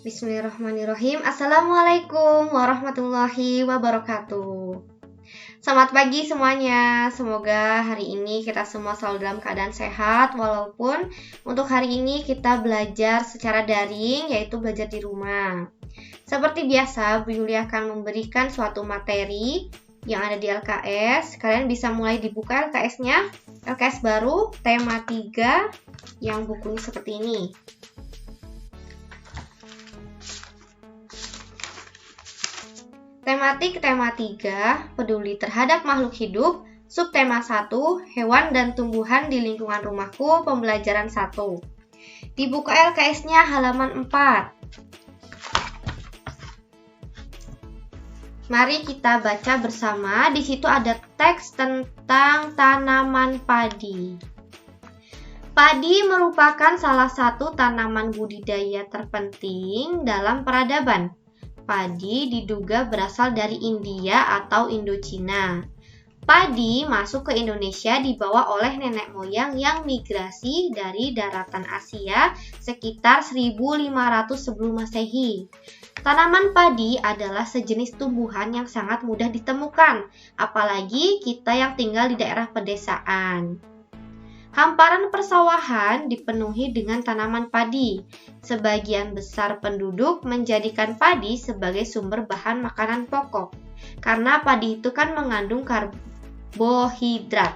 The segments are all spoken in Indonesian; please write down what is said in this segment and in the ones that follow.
Bismillahirrahmanirrahim. Assalamualaikum warahmatullahi wabarakatuh. Selamat pagi semuanya. Semoga hari ini kita semua selalu dalam keadaan sehat. Walaupun untuk hari ini kita belajar secara daring, yaitu belajar di rumah. Seperti biasa, Bu Yuli akan memberikan suatu materi yang ada di LKS. Kalian bisa mulai dibuka LKS-nya. LKS baru, tema 3, yang bukunya seperti ini. Tematik tema 3, peduli terhadap makhluk hidup. Subtema 1, hewan dan tumbuhan di lingkungan rumahku, pembelajaran 1. Dibuka LKS-nya halaman 4. Mari kita baca bersama. Di situ ada teks tentang tanaman padi. Padi merupakan salah satu tanaman budidaya terpenting dalam peradaban. Padi diduga berasal dari India atau Indochina. Padi masuk ke Indonesia dibawa oleh nenek moyang yang migrasi dari daratan Asia sekitar 1500 sebelum Masehi. Tanaman padi adalah sejenis tumbuhan yang sangat mudah ditemukan, apalagi kita yang tinggal di daerah pedesaan. Hamparan persawahan dipenuhi dengan tanaman padi. Sebagian besar penduduk menjadikan padi sebagai sumber bahan makanan pokok. Karena padi itu kan mengandung karbohidrat.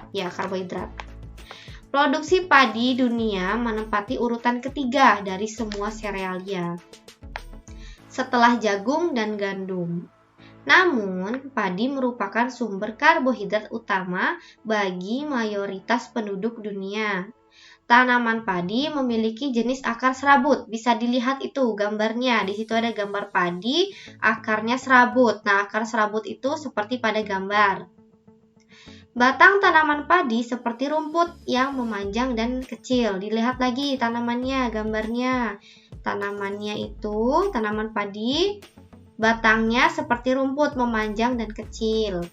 Produksi padi dunia menempati urutan ketiga dari semua serealia, setelah jagung dan gandum. Namun, padi merupakan sumber karbohidrat utama bagi mayoritas penduduk dunia. Tanaman padi memiliki jenis akar serabut. Bisa dilihat itu gambarnya. Di situ ada gambar padi, akarnya serabut. Nah, akar serabut itu seperti pada gambar. Batang tanaman padi seperti rumput yang memanjang dan kecil. Dilihat lagi tanamannya, gambarnya. Tanamannya itu, tanaman padi, batangnya seperti rumput memanjang dan kecil.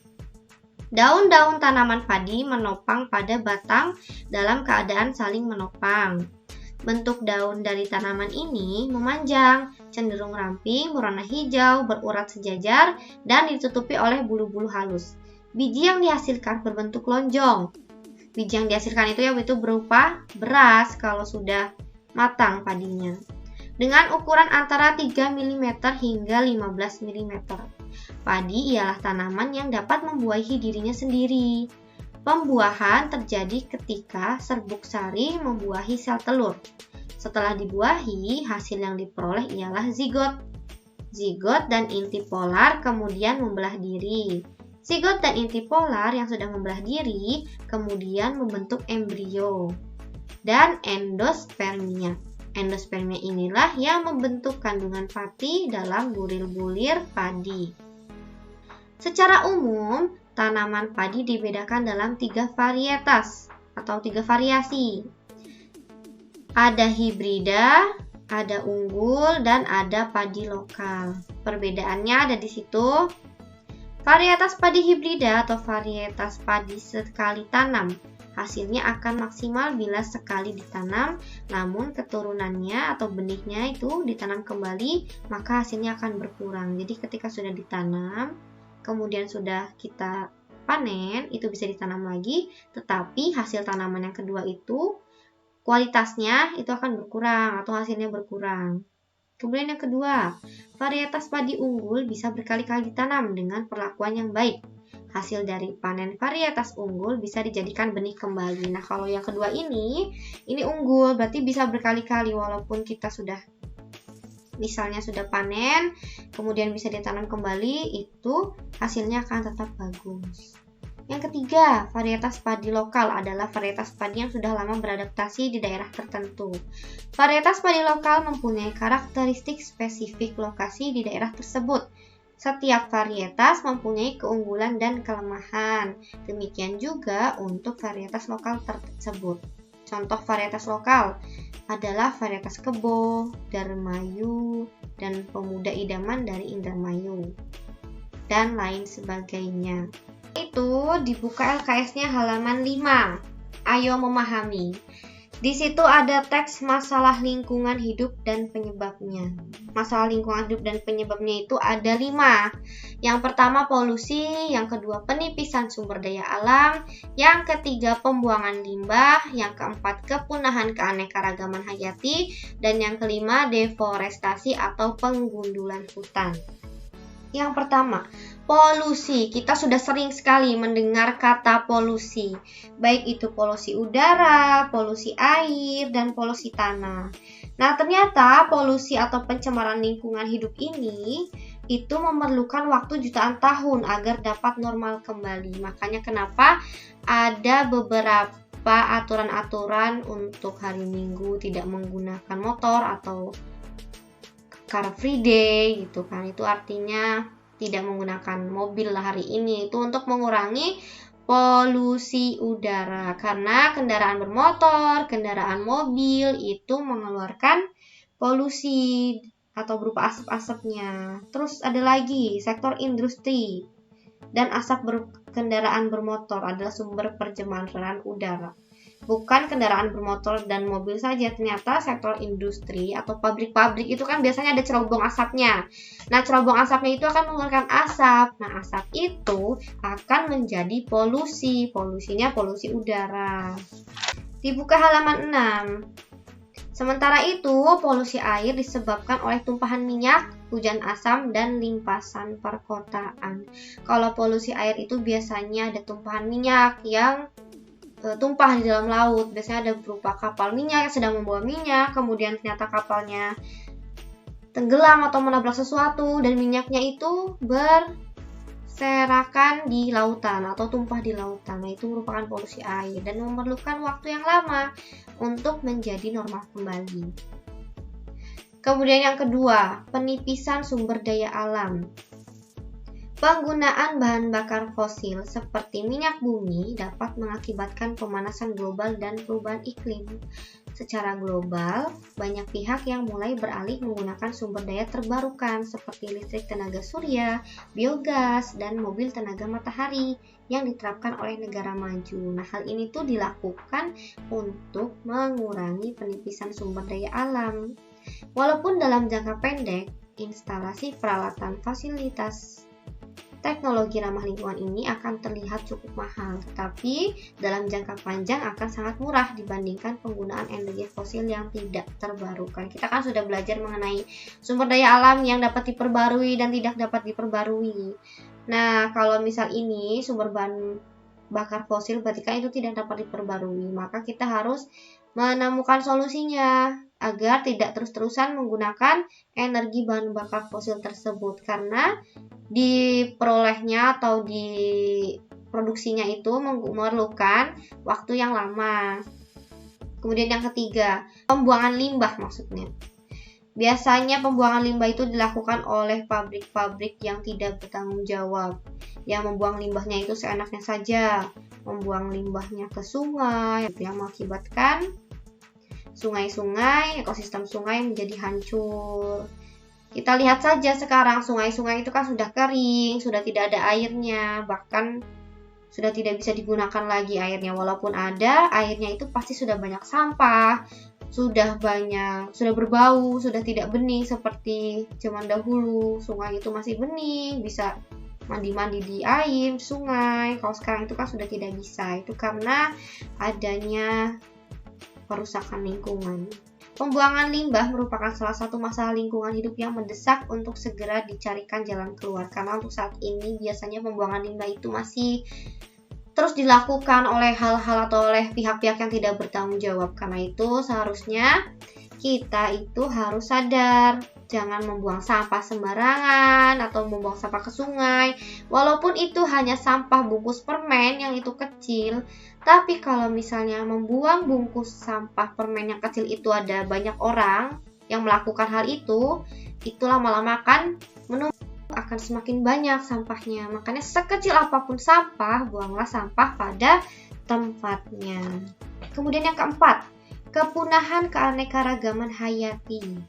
Daun-daun tanaman padi menopang pada batang dalam keadaan saling menopang. Bentuk daun dari tanaman ini memanjang, cenderung ramping, berwarna hijau, berurat sejajar, dan ditutupi oleh bulu-bulu halus. Biji yang dihasilkan berbentuk lonjong. Biji yang dihasilkan itu berupa beras kalau sudah matang padinya, dengan ukuran antara 3 mm hingga 15 mm. Padi ialah tanaman yang dapat membuahi dirinya sendiri. Pembuahan terjadi ketika serbuk sari membuahi sel telur. Setelah dibuahi, hasil yang diperoleh ialah zigot. Zigot dan inti polar kemudian membelah diri. Zigot dan inti polar yang sudah membelah diri kemudian membentuk embrio dan endospermia. Endospermia inilah yang membentuk kandungan pati dalam bulir-bulir padi. Secara umum, tanaman padi dibedakan dalam 3 varietas atau 3 variasi. Ada hibrida, ada unggul, dan ada padi lokal. Perbedaannya ada di situ. Varietas padi hibrida atau varietas padi sekali tanam. Hasilnya akan maksimal bila sekali ditanam, namun keturunannya atau benihnya itu ditanam kembali, maka hasilnya akan berkurang. Jadi ketika sudah ditanam, kemudian sudah kita panen, itu bisa ditanam lagi, tetapi hasil tanaman yang kedua itu kualitasnya itu akan berkurang atau hasilnya berkurang. Kemudian yang kedua, varietas padi unggul bisa berkali-kali ditanam dengan perlakuan yang baik. Hasil dari panen varietas unggul bisa dijadikan benih kembali. Nah, kalau yang kedua ini unggul, berarti bisa berkali-kali walaupun kita sudah misalnya sudah panen, kemudian bisa ditanam kembali, itu hasilnya akan tetap bagus. Yang ketiga, varietas padi lokal adalah varietas padi yang sudah lama beradaptasi di daerah tertentu. Varietas padi lokal mempunyai karakteristik spesifik lokasi di daerah tersebut. Setiap varietas mempunyai keunggulan dan kelemahan. Demikian juga untuk varietas lokal tersebut. Contoh varietas lokal adalah varietas kebo, darmayu, dan pemuda idaman dari Indramayu, dan lain sebagainya. Itu dibuka LKS-nya halaman 5. Ayo memahami. Di situ ada teks masalah lingkungan hidup dan penyebabnya. Masalah lingkungan hidup dan penyebabnya itu ada 5. Yang pertama polusi, yang kedua penipisan sumber daya alam, yang ketiga pembuangan limbah, yang keempat kepunahan keanekaragaman hayati, dan yang kelima deforestasi atau penggundulan hutan. Yang pertama, polusi. Kita sudah sering sekali mendengar kata polusi, baik itu polusi udara, polusi air, dan polusi tanah. Nah, ternyata polusi atau pencemaran lingkungan hidup ini itu memerlukan waktu jutaan tahun agar dapat normal kembali. Makanya kenapa ada beberapa aturan-aturan untuk hari Minggu tidak menggunakan motor atau Car Free Day gitu kan. Itu artinya tidak menggunakan mobil hari ini, itu untuk mengurangi polusi udara, karena kendaraan bermotor, kendaraan mobil itu mengeluarkan polusi atau berupa asap-asapnya. Terus ada lagi sektor industri dan asap kendaraan bermotor adalah sumber pencemaran udara. Bukan kendaraan bermotor dan mobil saja, ternyata sektor industri atau pabrik-pabrik itu kan biasanya ada cerobong asapnya. Nah, cerobong asapnya itu akan mengeluarkan asap. Nah, asap itu akan menjadi polusi. Polusinya polusi udara. Dibuka halaman 6. Sementara itu, polusi air disebabkan oleh tumpahan minyak, hujan asam, dan limpasan perkotaan. Kalau polusi air itu biasanya ada tumpahan minyak yang tumpah di dalam laut. Biasanya ada berupa kapal minyak yang sedang membawa minyak, kemudian ternyata kapalnya tenggelam atau menabrak sesuatu dan minyaknya itu berserakan di lautan atau tumpah di lautan. Nah, itu merupakan polusi air dan memerlukan waktu yang lama untuk menjadi normal kembali. Kemudian yang kedua, penipisan sumber daya alam. Penggunaan bahan bakar fosil seperti minyak bumi dapat mengakibatkan pemanasan global dan perubahan iklim. Secara global, banyak pihak yang mulai beralih menggunakan sumber daya terbarukan seperti listrik tenaga surya, biogas, dan mobil tenaga matahari yang diterapkan oleh negara maju. Nah, hal ini tuh dilakukan untuk mengurangi penipisan sumber daya alam. Walaupun dalam jangka pendek, instalasi peralatan fasilitas teknologi ramah lingkungan ini akan terlihat cukup mahal, tetapi dalam jangka panjang akan sangat murah dibandingkan penggunaan energi fosil yang tidak terbarukan. Kita kan sudah belajar mengenai sumber daya alam yang dapat diperbarui dan tidak dapat diperbarui. Nah, kalau misal ini sumber bahan bakar fosil berarti kan itu tidak dapat diperbarui, maka kita harus menemukan solusinya agar tidak terus-terusan menggunakan energi bahan bakar fosil tersebut, karena diperolehnya atau diproduksinya itu memerlukan waktu yang lama. Kemudian yang ketiga, pembuangan limbah maksudnya. Biasanya pembuangan limbah itu dilakukan oleh pabrik-pabrik yang tidak bertanggung jawab, yang membuang limbahnya itu seenaknya saja, membuang limbahnya ke sungai, yang mengakibatkan sungai-sungai, ekosistem sungai menjadi hancur. Kita lihat saja sekarang sungai-sungai itu kan sudah kering, sudah tidak ada airnya, bahkan sudah tidak bisa digunakan lagi airnya. Walaupun ada, airnya itu pasti sudah banyak sampah, sudah berbau, sudah tidak bening seperti zaman dahulu. Sungai itu masih bening, bisa mandi-mandi di air, sungai. Kalau sekarang itu kan sudah tidak bisa. Itu karena adanya perusakan lingkungan. Pembuangan limbah merupakan salah satu masalah lingkungan hidup yang mendesak untuk segera dicarikan jalan keluar. Karena untuk saat ini biasanya pembuangan limbah itu masih terus dilakukan oleh hal-hal atau oleh pihak-pihak yang tidak bertanggung jawab. Karena itu seharusnya kita itu harus sadar, jangan membuang sampah sembarangan atau membuang sampah ke sungai. Walaupun itu hanya sampah bungkus permen yang itu kecil, tapi kalau misalnya membuang bungkus sampah permen yang kecil itu ada banyak orang yang melakukan hal itu lama-lama akan semakin banyak sampahnya. Makanya sekecil apapun sampah, buanglah sampah pada tempatnya. Kemudian yang keempat, kepunahan keanekaragaman hayati.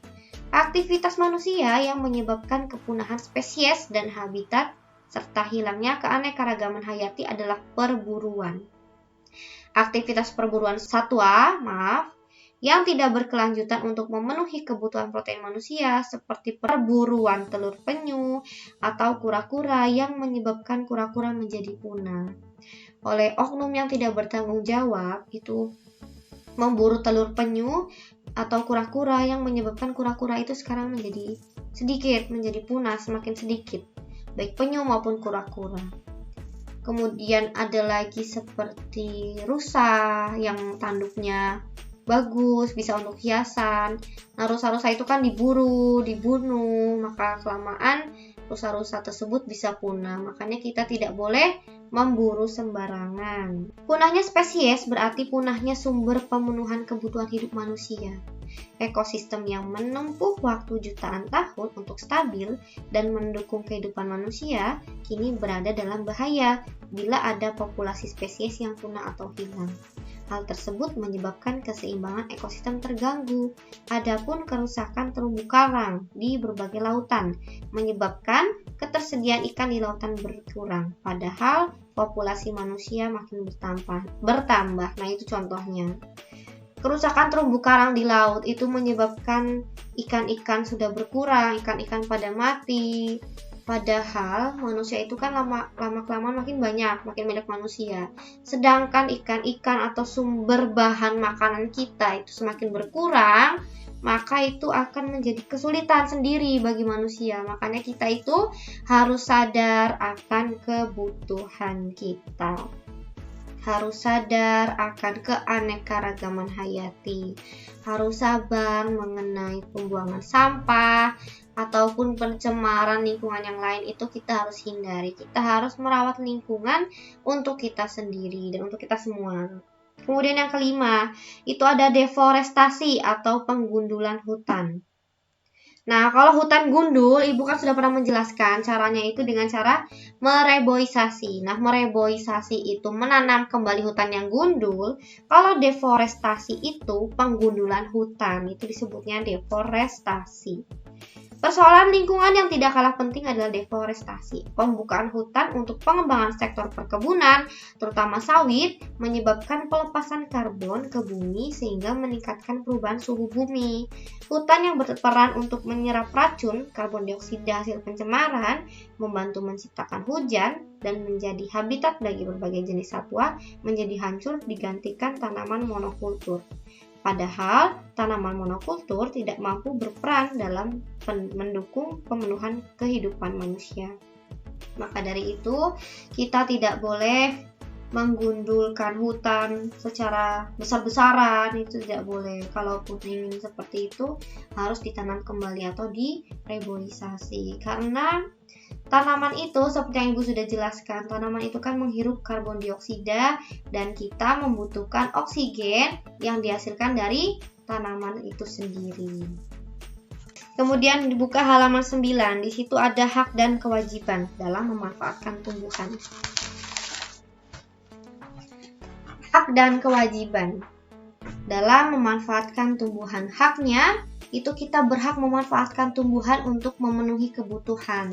Aktivitas manusia yang menyebabkan kepunahan spesies dan habitat serta hilangnya keanekaragaman hayati adalah perburuan. Aktivitas perburuan satwa, yang tidak berkelanjutan untuk memenuhi kebutuhan protein manusia seperti perburuan telur penyu atau kura-kura yang menyebabkan kura-kura menjadi punah. Oleh oknum yang tidak bertanggung jawab, itu memburu telur penyu atau kura-kura yang menyebabkan kura-kura itu sekarang menjadi sedikit, menjadi punah semakin sedikit, baik penyu maupun kura-kura. Kemudian ada lagi seperti rusa yang tanduknya bagus, bisa untuk hiasan. Nah, rusa-rusa itu kan diburu, dibunuh, maka kelamaan rusa-rusa tersebut bisa punah. Makanya kita tidak boleh memburu sembarangan. Punahnya spesies berarti punahnya sumber pemenuhan kebutuhan hidup manusia. Ekosistem yang menempuh waktu jutaan tahun untuk stabil dan mendukung kehidupan manusia kini berada dalam bahaya bila ada populasi spesies yang punah atau hilang. Hal tersebut menyebabkan keseimbangan ekosistem terganggu. Adapun kerusakan terumbu karang di berbagai lautan menyebabkan ketersediaan ikan di lautan berkurang, padahal populasi manusia makin bertambah. Nah, itu contohnya. Kerusakan terumbu karang di laut itu menyebabkan ikan-ikan sudah berkurang, ikan-ikan pada mati. Padahal manusia itu kan lama-kelamaan makin banyak manusia. Sedangkan ikan-ikan atau sumber bahan makanan kita itu semakin berkurang, maka itu akan menjadi kesulitan sendiri bagi manusia. Makanya kita itu harus sadar akan kebutuhan kita. Harus sadar akan keanekaragaman hayati, harus sabar mengenai pembuangan sampah ataupun pencemaran lingkungan yang lain, itu kita harus hindari. Kita harus merawat lingkungan untuk kita sendiri dan untuk kita semua. Kemudian yang kelima, itu ada deforestasi atau penggundulan hutan. Nah, kalau hutan gundul, Ibu kan sudah pernah menjelaskan caranya itu dengan cara mereboisasi. Nah, mereboisasi itu menanam kembali hutan yang gundul. Kalau deforestasi itu penggundulan hutan, itu disebutnya deforestasi. Persoalan lingkungan yang tidak kalah penting adalah deforestasi. Pembukaan hutan untuk pengembangan sektor perkebunan, terutama sawit, menyebabkan pelepasan karbon ke bumi sehingga meningkatkan perubahan suhu bumi. Hutan yang berperan untuk menyerap racun karbon dioksida hasil pencemaran, membantu menciptakan hujan, dan menjadi habitat bagi berbagai jenis satwa, menjadi hancur digantikan tanaman monokultur. Padahal tanaman monokultur tidak mampu berperan dalam mendukung pemenuhan kehidupan manusia. Maka dari itu, kita tidak boleh menggundulkan hutan secara besar-besaran, itu tidak boleh. Kalaupun ingin seperti itu, harus ditanam kembali atau direboisasi. Karena tanaman itu, seperti yang Ibu sudah jelaskan, tanaman itu kan menghirup karbon dioksida dan kita membutuhkan oksigen yang dihasilkan dari tanaman itu sendiri. Kemudian dibuka halaman 9, di situ ada hak dan kewajiban dalam memanfaatkan tumbuhan. Hak dan kewajiban dalam memanfaatkan tumbuhan. Haknya itu kita berhak memanfaatkan tumbuhan untuk memenuhi kebutuhan.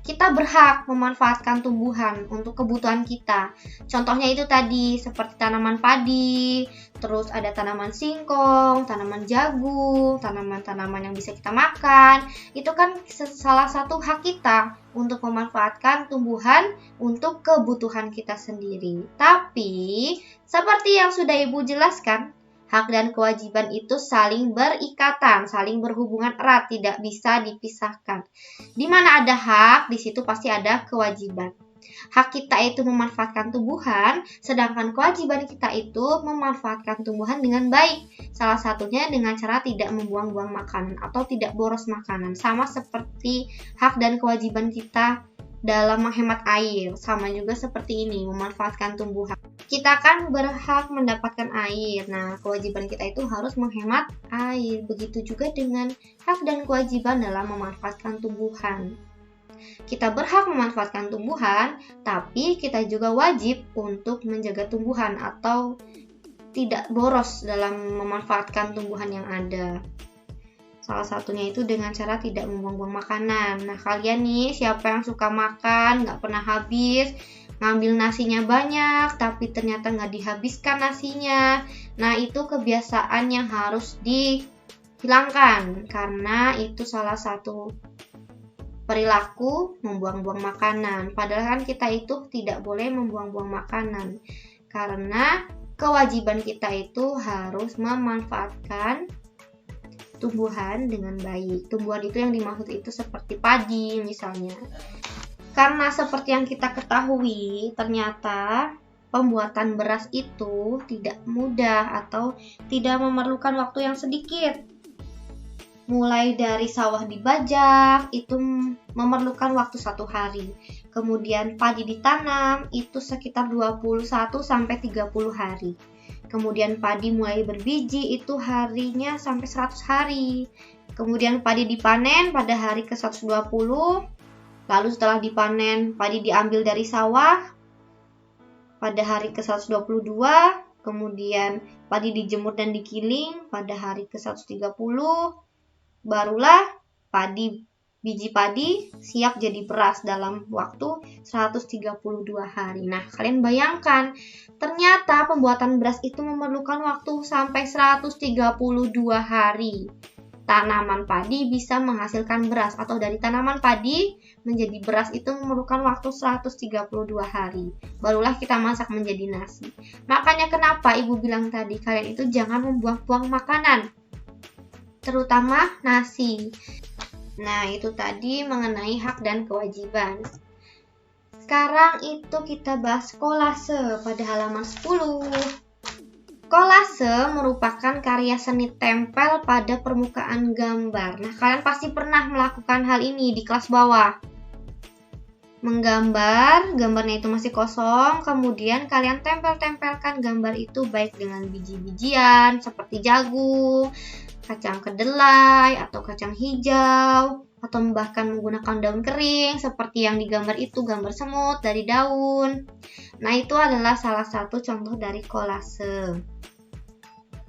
Kita berhak memanfaatkan tumbuhan untuk kebutuhan kita. Contohnya itu tadi seperti tanaman padi, terus ada tanaman singkong, tanaman jagung, tanaman-tanaman yang bisa kita makan. Itu kan salah satu hak kita untuk memanfaatkan tumbuhan untuk kebutuhan kita sendiri. Tapi seperti yang sudah Ibu jelaskan, hak dan kewajiban itu saling berikatan, saling berhubungan erat, tidak bisa dipisahkan. Di mana ada hak, di situ pasti ada kewajiban. Hak kita itu memanfaatkan tumbuhan, sedangkan kewajiban kita itu memanfaatkan tumbuhan dengan baik. Salah satunya dengan cara tidak membuang-buang makanan atau tidak boros makanan. Sama seperti hak dan kewajiban kita dalam menghemat air, sama juga seperti ini, memanfaatkan tumbuhan. Kita kan berhak mendapatkan air, nah kewajiban kita itu harus menghemat air. Begitu juga dengan hak dan kewajiban dalam memanfaatkan tumbuhan. Kita berhak memanfaatkan tumbuhan, tapi kita juga wajib untuk menjaga tumbuhan atau tidak boros dalam memanfaatkan tumbuhan yang ada. Salah satunya itu dengan cara tidak membuang-buang makanan. Nah, kalian nih, siapa yang suka makan, nggak pernah habis, ngambil nasinya banyak tapi ternyata nggak dihabiskan nasinya. Nah, itu kebiasaan yang harus dihilangkan karena itu salah satu perilaku membuang-buang makanan. Padahal kan kita itu tidak boleh membuang-buang makanan karena kewajiban kita itu harus memanfaatkan tumbuhan dengan baik. Tumbuhan itu yang dimaksud itu seperti padi misalnya. Karena seperti yang kita ketahui, ternyata pembuatan beras itu tidak mudah atau tidak memerlukan waktu yang sedikit. Mulai dari sawah dibajak, itu memerlukan waktu 1 hari. Kemudian padi ditanam, itu sekitar 21-30 hari. Kemudian padi mulai berbiji, itu harinya sampai 100 hari. Kemudian padi dipanen pada hari ke-120. Lalu setelah dipanen, padi diambil dari sawah pada hari ke-122, kemudian padi dijemur dan digiling pada hari ke-130, barulah biji padi siap jadi beras dalam waktu 132 hari. Nah, kalian bayangkan, ternyata pembuatan beras itu memerlukan waktu sampai 132 hari. Tanaman padi bisa menghasilkan beras atau dari tanaman padi menjadi beras itu memerlukan waktu 132 hari. Barulah kita masak menjadi nasi. Makanya kenapa ibu bilang tadi kalian itu jangan membuang-buang makanan, terutama nasi. Nah, itu tadi mengenai hak dan kewajiban. Sekarang itu kita bahas kolase pada halaman 10. Kolase merupakan karya seni tempel pada permukaan gambar. Nah, kalian pasti pernah melakukan hal ini di kelas bawah. Menggambar, gambarnya itu masih kosong, kemudian kalian tempel-tempelkan gambar itu baik dengan biji-bijian seperti jagung, kacang kedelai, atau kacang hijau, atau bahkan menggunakan daun kering seperti yang digambar itu, gambar semut dari daun. Nah, itu adalah salah satu contoh dari kolase.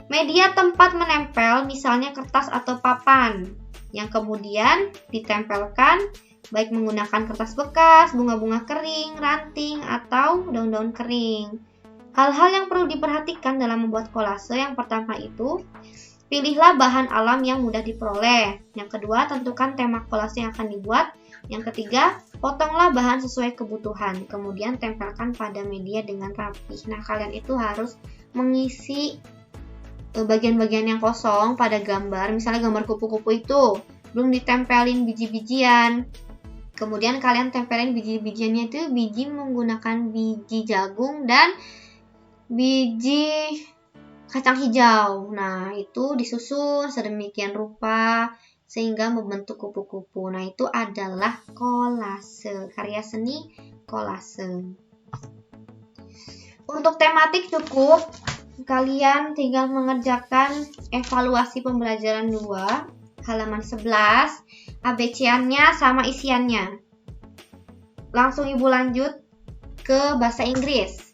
Media tempat menempel misalnya kertas atau papan yang kemudian ditempelkan baik menggunakan kertas bekas, bunga-bunga kering, ranting, atau daun-daun kering. Hal-hal yang perlu diperhatikan dalam membuat kolase yang pertama itu, pilihlah bahan alam yang mudah diperoleh. Yang kedua, tentukan tema kolase yang akan dibuat. Yang ketiga, potonglah bahan sesuai kebutuhan. Kemudian tempelkan pada media dengan rapih. Nah, kalian itu harus mengisi bagian-bagian yang kosong pada gambar. Misalnya gambar kupu-kupu itu belum ditempelin biji-bijian. Kemudian kalian tempelin biji-bijiannya itu biji menggunakan biji jagung dan biji kacang hijau. Nah, itu disusun sedemikian rupa sehingga membentuk kupu-kupu. Nah, itu adalah kolase, karya seni kolase. Untuk tematik cukup, kalian tinggal mengerjakan evaluasi pembelajaran 2, halaman 11, ABC-annya sama isiannya. Langsung ibu lanjut ke bahasa Inggris.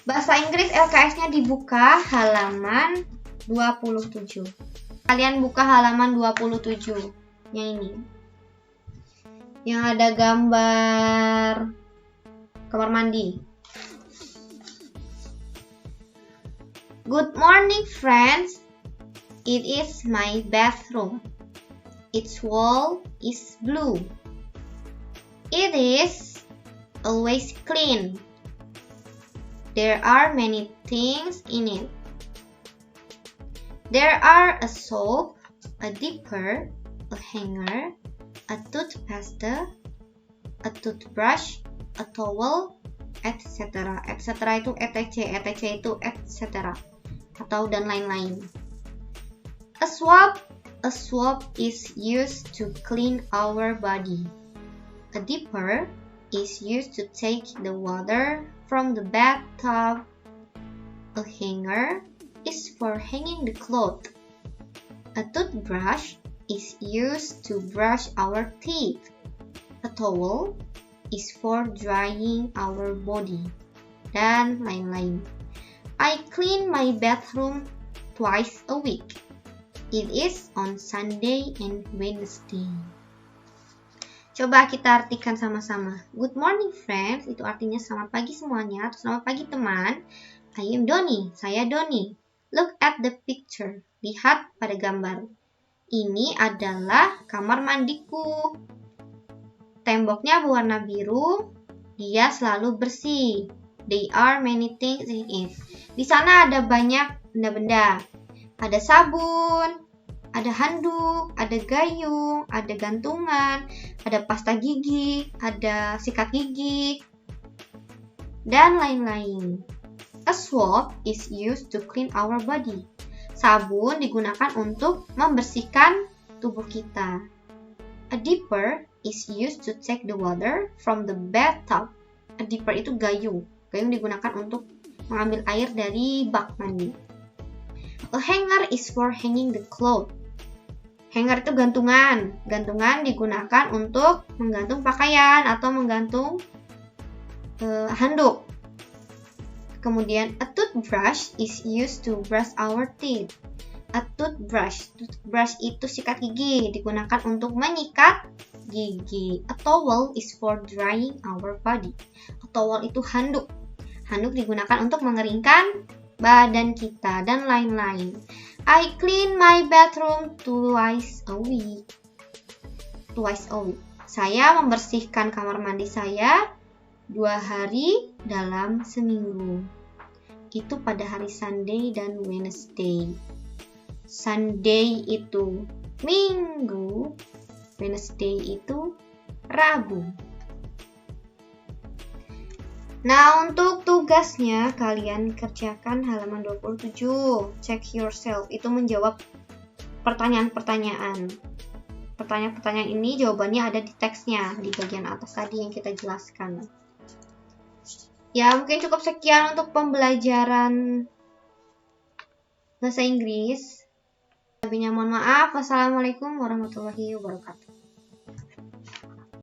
Bahasa Inggris LKS-nya dibuka halaman 27. Kalian buka halaman 27. Yang ini. Yang ada gambar kamar mandi. Good morning, friends. It is my bathroom. Its wall is blue. It is always clean. There are many things in it. There are a soap, a dipper, a hanger, a toothpaste, a toothbrush, a towel, etc. etc. itu etc. itu etc. atau dan lain-lain. A swab is used to clean our body. A dipper is used to take the water from the bathtub. A hanger is for hanging the clothes. A toothbrush is used to brush our teeth. A towel is for drying our body. Dan lain-lain. I clean my bathroom twice a week. It is on Sunday and Wednesday. Coba kita artikan sama-sama. Good morning friends, itu artinya selamat pagi semuanya, atau selamat pagi teman. I am Doni, saya Doni. Look at the picture, lihat pada gambar. Ini adalah kamar mandiku. Temboknya berwarna biru, dia selalu bersih. There are many things in it. Di sana ada banyak benda-benda. Ada sabun, ada handuk, ada gayung, ada gantungan, ada pasta gigi, ada sikat gigi, dan lain-lain. A swab is used to clean our body. Sabun digunakan untuk membersihkan tubuh kita. A dipper is used to take the water from the bathtub. A dipper itu gayung. Gayung digunakan untuk mengambil air dari bak mandi. A hanger is for hanging the clothes. Hanger itu gantungan. Gantungan digunakan untuk menggantung pakaian atau menggantung handuk. Kemudian, a toothbrush is used to brush our teeth. A toothbrush itu sikat gigi, digunakan untuk menyikat gigi. A towel is for drying our body. A towel itu handuk. Handuk digunakan untuk mengeringkan badan kita dan lain-lain. I clean my bathroom twice a week. Saya membersihkan kamar mandi saya 2 hari dalam seminggu. Itu pada hari Sunday dan Wednesday. Sunday itu Minggu, Wednesday itu Rabu. Nah, untuk tugasnya kalian kerjakan halaman 27. Check yourself, itu menjawab pertanyaan-pertanyaan. Pertanyaan-pertanyaan ini jawabannya ada di teksnya, di bagian atas tadi yang kita jelaskan. Ya, mungkin cukup sekian untuk pembelajaran bahasa Inggris. Lebihnya mohon maaf. Wassalamualaikum warahmatullahi wabarakatuh.